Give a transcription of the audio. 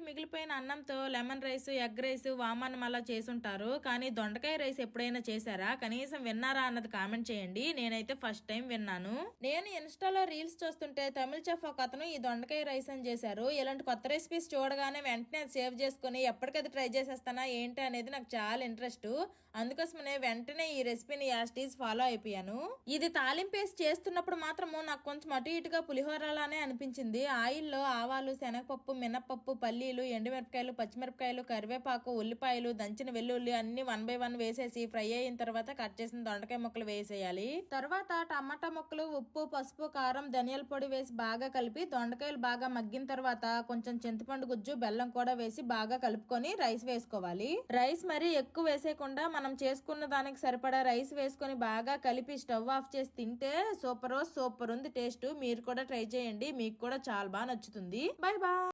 మిగిలిపోయిన అన్నంతో lemon rice, egg rice, వామన్నం అలా చేసుంటారు. కానీ దొండకాయ రైస్ ఎప్పుడైనా చేశారా, కనీసం విన్నారా అన్నది కామెంట్ చేయండి. నేనైతే ఫస్ట్ టైం విన్నాను. నేను ఇన్స్టాలో రీల్స్ చూస్తుంటే తమిళ చెఫ్ ఒక అతను ఈ దొండకాయ రైస్ అని చేశారు. ఇలాంటి కొత్త రెసిపీస్ చూడగానే వెంటనే సేవ్ చేసుకుని ఎప్పటికది ట్రై చేసేస్తానా ఏంటి అనేది నాకు చాలా ఇంట్రెస్ట్. అందుకోసమనే వెంటనే ఈ రెసిపీని యాస్టీజ్ ఫాలో అయిపోయాను. ఇది తాలింపేసి చేస్తున్నప్పుడు మాత్రము నాకు కొంచెం అటు ఇటుగా పులిహోరలానే అనిపించింది. ఆయిల్లో ఆవాలు, శనగపప్పు, మినప్పప్పు, పల్లీలు, ఎండుమిరపకాయలు, పచ్చిమిరపకాయలు, కరివేపాకు, ఉల్లిపాయలు, దంచిన వెల్లుల్లి అన్ని 1 by 1 వేసేసి ఫ్రై అయిన తర్వాత కట్ చేసిన దొండకాయ ముక్కలు వేసేయాలి. తర్వాత టమాటా ముక్కలు, ఉప్పు, పసుపు, కారం, ధనియాల పొడి వేసి బాగా కలిపి దొండకాయలు బాగా మగ్గిన తర్వాత కొంచెం చింతపండు గుజ్జు, బెల్లం కూడా వేసి బాగా కలుపుకొని రైస్ వేసుకోవాలి. రైస్ మరీ ఎక్కువ వేసేయకుండా మనం చేసుకున్న దానికి సరిపడా రైస్ వేసుకొని బాగా కలిపి స్టవ్ ఆఫ్ చేసి తింటే సూపర్ ఉంది టేస్ట్. మీరు కూడా ట్రై చేయండి, మీకు కూడా చాలా బాగా నచ్చుతుంది. Bye bye.